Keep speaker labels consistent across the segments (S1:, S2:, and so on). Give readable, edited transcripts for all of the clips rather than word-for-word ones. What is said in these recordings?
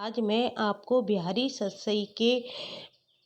S1: आज मैं आपको बिहारी सतसई के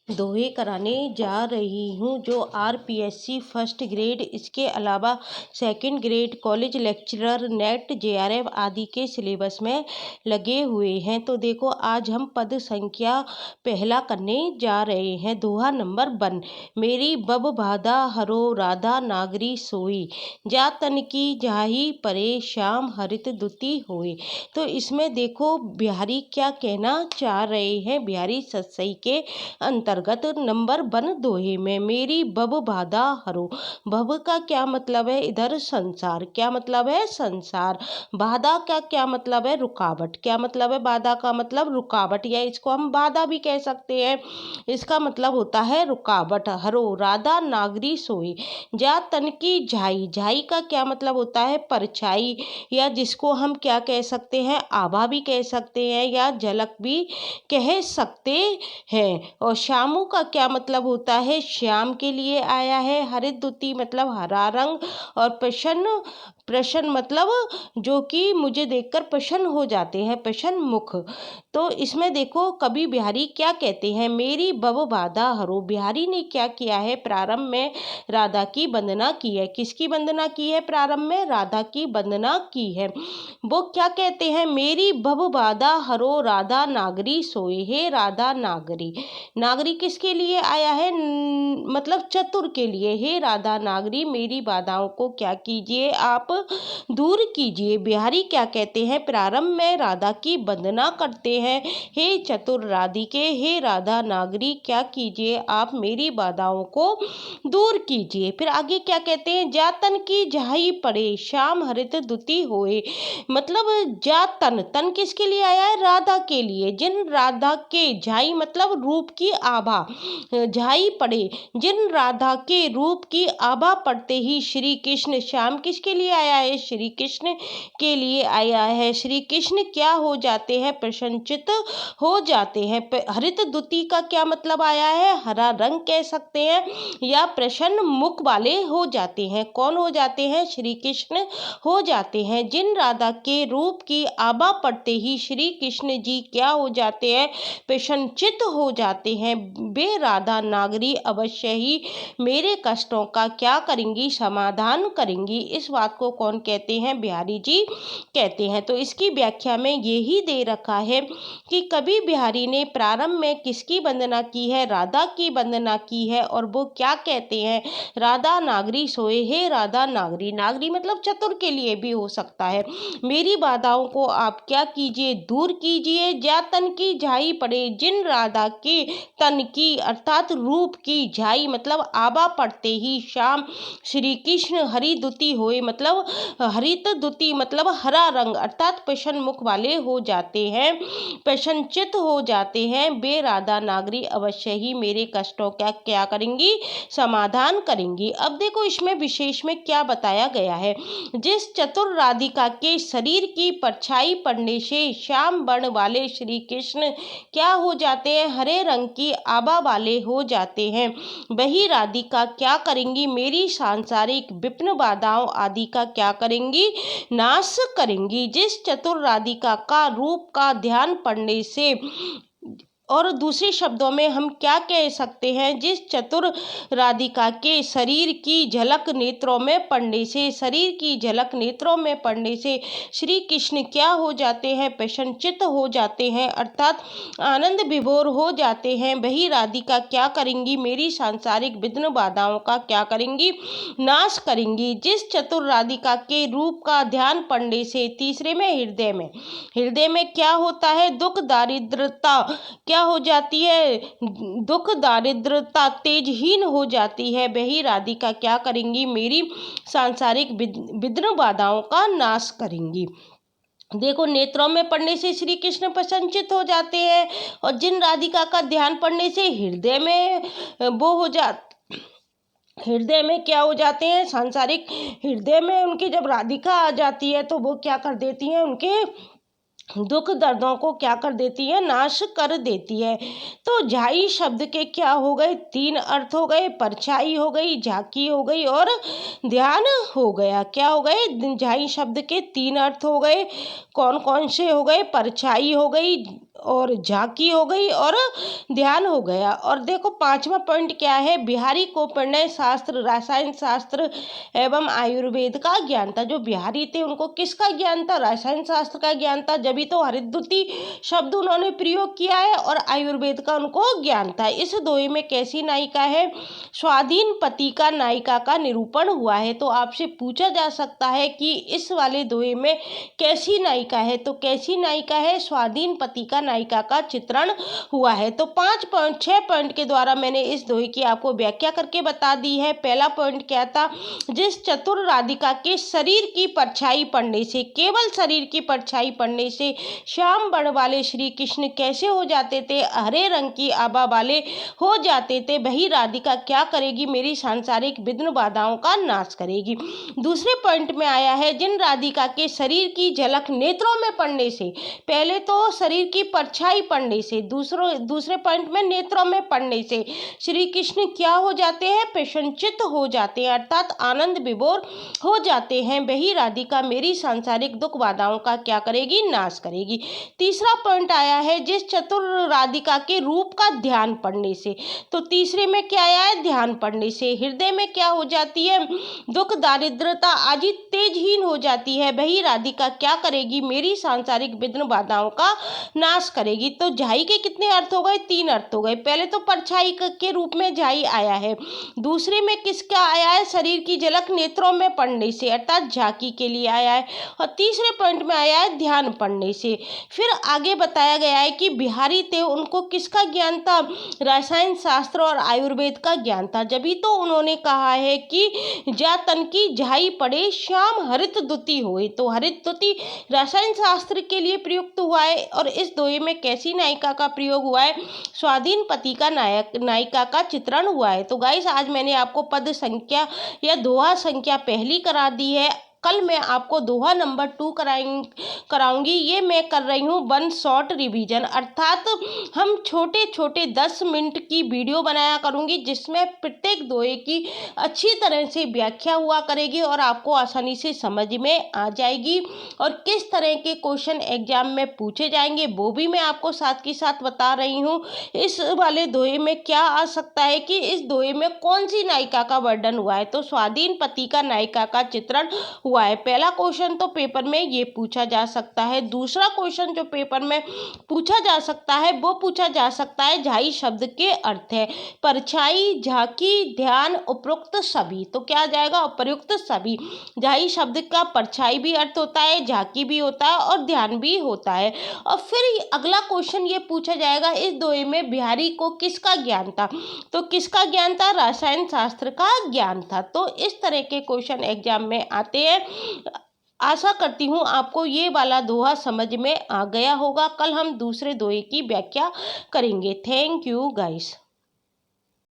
S1: दोहे कराने जा रही हूँ जो आरपीएससी फर्स्ट ग्रेड, इसके अलावा second grade, college lecturer, net, JRF आदि के सिलेबस में लगे हुए हैं। तो देखो, आज हम पद संख्या पहला करने जा रहे हैं। दोहा नंबर 1। मेरी बब बाधा हरो राधा नागरी सोई, जा तन की जाही परे श्याम हरित दुती होए। तो इसमें देखो बिहारी क्या कहना चाह रहे हैं। बिहारी सतसई के अंतर्गत नंबर 1 दोहे में मेरी बब बाधा हरो। भव का क्या मतलब है? इधर संसार। क्या मतलब है? संसार। बाधा का क्या मतलब है? रुकावट। क्या मतलब है? बाधा का मतलब रुकावट, या इसको हम बाधा भी कह सकते हैं। इसका मतलब होता है रुकावट। हरो राधा नागरी सोई, जा तन की झाई। झाई का क्या मतलब होता है? परछाई, या जिसको हम क्या कह सकते हैं? आभा भी कह सकते हैं, या झलक भी कह सकते हैं। और श्यामू का क्या मतलब होता है? श्याम के लिए आया है। हरित दुती मतलब हरा रंग, और प्रसन्न, प्रसन्न मतलब जो कि मुझे देखकर प्रसन्न हो जाते हैं, प्रसन्न मुख। तो इसमें देखो कवि बिहारी क्या कहते हैं, मेरी बब बाधा हरो। बिहारी ने क्या किया है? प्रारंभ में राधा की वंदना की है। किसकी वंदना की है? प्रारंभ में राधा की वंदना की है। वो क्या कहते हैं? मेरी भव बाधा हरो राधा नागरी सोए। हे राधा नागरी। नागरी किसके लिए आया है? मतलब चतुर के लिए। हे राधा नागरी, मेरी बाधाओं को क्या कीजिए? आप दूर कीजिए। बिहारी क्या कहते हैं? प्रारंभ में राधा की वंदना करते हैं। हे चतुर राधिके, हे राधा नागरी, क्या कीजिए? आप मेरी बाधाओं को दूर कीजिए। फिर आगे क्या कहते हैं? जातन की जाही पड़े श्याम हरित दुती होए। मतलब जातन, तन किसके लिए आया है? राधा के लिए। जिन राधा के, झाई मतलब रूप की आभा, झाई पड़े, जिन राधा के रूप की आभा पड़ते ही श्री कृष्ण, श्याम किसके लिए आया है? श्री कृष्ण के लिए आया है। श्री कृष्ण क्या हो जाते हैं? प्रसन्नचित हो जाते हैं। हरित दुती का क्या मतलब आया है? हरा रंग कह सकते हैं, या प्रसन्न मुख वाले हो जाते हैं। कौन हो जाते हैं? श्री कृष्ण हो जाते हैं। जिन राधा के रूप की आभा पड़ते ही श्री कृष्ण जी क्या हो जाते हैं? प्रसन्नचित हो जाते हैं। वे राधा नागरी अवश्य ही मेरे कष्टों का क्या करेंगी? समाधान करेंगी। इस बात को कौन कहते हैं? बिहारी जी कहते हैं। तो इसकी व्याख्या में यही दे रखा है कि कवि बिहारी ने प्रारंभ में किसकी वंदना की है? राधा की वंदना की है। और वो क्या कहते हैं? राधा नागरी सोए। हे राधा नागरी। नागरी मतलब चतुर के लिए भी हो सकता है। मेरी बाधाओं को आप क्या कीजिए? दूर कीजिए। जा तन की झाई पड़े, जिन राधा के तन की अर्थात रूप की झाई मतलब आभा पड़ते ही श्याम श्री कृष्ण हरि दुती होए, मतलब हरित दुती मतलब हरा रंग अर्थात प्रसन्न मुख वाले हो जाते हैं, प्रसन्नचित हो जाते हैं। वे राधा नागरी अवश्य ही मेरे कष्टों का क्या करेंगी? समाधान करेंगी। अब देखो इसमें विशेष में क्या बताया गया है। जिस चतुर राधिका के शरीर की परछाई पड़ने से श्याम वर्ण वाले श्री कृष्ण क्या हो जाते हैं? हरे रंग की आभा वाले हो जाते हैं। वही राधिका क्या करेंगी? मेरी सांसारिक विपिन बाधाओं आदि का क्या करेंगी? नाश करेंगी। जिस चतुर राधिका का रूप का ध्यान पड़ने से, और दूसरे शब्दों में हम क्या कह सकते हैं? जिस चतुर राधिका के शरीर की झलक नेत्रों में पड़ने से, शरीर की झलक नेत्रों में पड़ने से श्री कृष्ण क्या हो जाते हैं? प्रसन्नचित हो जाते हैं अर्थात आनंद विभोर हो जाते हैं। वही राधिका क्या करेंगी? मेरी सांसारिक विघ्न बाधाओं का क्या करेंगी? नाश करेंगी। जिस चतुर राधिका के रूप का ध्यान पड़ने से, तीसरे में हृदय में, हृदय में क्या होता है? दुख दारिद्रता क्या हो जाती है? दुख दारिद्रता तेजहीन हो जाती है। वही राधिका क्या करेंगी? मेरी सांसारिक विघ्न बाधाओं का नाश करेंगी। देखो, नेत्रों में पड़ने से श्री कृष्ण प्रसन्नचित हो जाते हैं, और जिन राधिका का ध्यान पड़ने से हृदय में वो हो जा हृदय में क्या हो जाते हैं? सांसारिक हृदय में उनकी जब राधिका आ जाती है तो वो क्या कर देती हैं? उनके दुख दर्दों को क्या कर देती है? नाश कर देती है। तो झाई शब्द के क्या हो गए? 3 अर्थ हो गए। परछाई हो गई, झांकी हो गई, और ध्यान हो गया। क्या हो गए? झाई शब्द के 3 अर्थ हो गए। कौन कौन से हो गए? परछाई हो गई, और झांकी हो गई और ध्यान हो गया। और देखो 5वां पॉइंट क्या है, बिहारी को परिणय शास्त्र, रसायन शास्त्र एवं आयुर्वेद का ज्ञान था। जो बिहारी थे उनको किसका ज्ञान था, रसायन शास्त्र का ज्ञान था, जब तो हरिद्युति शब्द उन्होंने प्रयोग किया है, और आयुर्वेद का उनको ज्ञान था। इस दोहे में कैसी नायिका है, स्वाधीन पति का नायिका का निरूपण हुआ है। तो आपसे पूछा जा सकता है कि इस वाले दोहे में कैसी नायिका है, तो कैसी नायिका है, स्वाधीन पति का नायिका का चित्रण हुआ है। तो 6 पॉइंट के द्वारा मैंने इस दोहे की आपको व्याख्या करके बता दी है। पहला पॉइंट क्या था, जिस चतुर राधिका के शरीर की परछाई पड़ने से, केवल शरीर की परछाई पड़ने से श्याम वर्ण वाले श्री कृष्ण कैसे हो जाते थे, हरे रंग की आभा वाले हो जाते थे, वही राधिका क्या करेगी, मेरी सांसारिक विघ्न बाधाओं का नाश करेगी। दूसरे पॉइंट में आया है, जिन राधिका के शरीर की झलक नेत्रों में पड़ने से, पहले तो शरीर की परछाई पड़ने से, दूसरे पॉइंट में नेत्रों में पड़ने से श्री कृष्ण क्या हो जाते हैं, प्रसन्नचित्त हो जाते हैं, अर्थात आनंद विभोर हो जाते हैं, वही राधिका मेरी सांसारिक दुख बाधाओं का क्या करेगी, नाश करेगी। तीसरा पॉइंट आया है, जिस चतुर राधिका के रूप का ध्यान पड़ने से, तो तीसरे में क्या आया है, ध्यान पड़ने से हृदय में क्या हो जाती है, दुख दारिद्रता आदि तेजहीन हो जाती है, वही राधिका क्या करेगी, मेरी सांसारिक विघ्न बाधाओं का नाश करेगी। तो झाई के कितने अर्थ हो गए, 3 अर्थ हो गए। पहले तो परछाई के रूप में झाई आया है, दूसरे में किसका आया है, शरीर की झलक नेत्रों में पड़ने से, अर्थात झांकी के लिए आया है, और तीसरे पॉइंट में आया है ध्यान पड़ने से। फिर आगे बताया गया है कि बिहारी थे उनको किसका ज्ञान था, रसायन शास्त्र और आयुर्वेद का ज्ञान था, जभी तो उन्होंने कहा है कि जा तन की झाई पड़े श्याम हरित दुति होए। तो हरित दुति रसायन शास्त्र के लिए प्रयुक्त हुआ है, और इस दोहे में कैसी नायिका का प्रयोग हुआ है, स्वाधीन पति का नायिका का चित्रण हुआ है। तो गाइस आज मैंने आपको पद संख्या या दोहा संख्या पहली करा दी है, कल मैं आपको दोहा नंबर 2 कराऊंगी। ये मैं कर रही हूँ 1 शॉर्ट रिवीजन, अर्थात हम छोटे छोटे 10 मिनट की वीडियो बनाया करूँगी, जिसमें प्रत्येक दोहे की अच्छी तरह से व्याख्या हुआ करेगी और आपको आसानी से समझ में आ जाएगी, और किस तरह के क्वेश्चन एग्जाम में पूछे जाएंगे वो भी मैं आपको साथ के साथ बता रही हूँ। इस वाले दोहे में क्या आ सकता है कि इस दोहे में कौन सी नायिका का वर्णन हुआ है, तो स्वाधीन पति का नायिका का चित्रण हुआ है। पहला क्वेश्चन तो पेपर में ये पूछा जा सकता है। दूसरा क्वेश्चन जो पेपर में पूछा जा सकता है वो पूछा जा सकता है, झाई शब्द के अर्थ है, परछाई, झांकी, ध्यान, उपयुक्त सभी। तो क्या आ जाएगा, उपयुक्त सभी। झाई शब्द का परछाई भी अर्थ होता है, झांकी भी होता है और ध्यान भी होता है। और फिर अगला क्वेश्चन ये पूछा जाएगा, इस दोहे में बिहारी को किसका ज्ञान था, तो किसका ज्ञान था, रसायन शास्त्र का ज्ञान था। तो इस तरह के क्वेश्चन एग्जाम में आते हैं। आशा करती हूँ आपको ये वाला दोहा समझ में आ गया होगा। कल हम दूसरे दोहे की व्याख्या करेंगे। Thank you guys.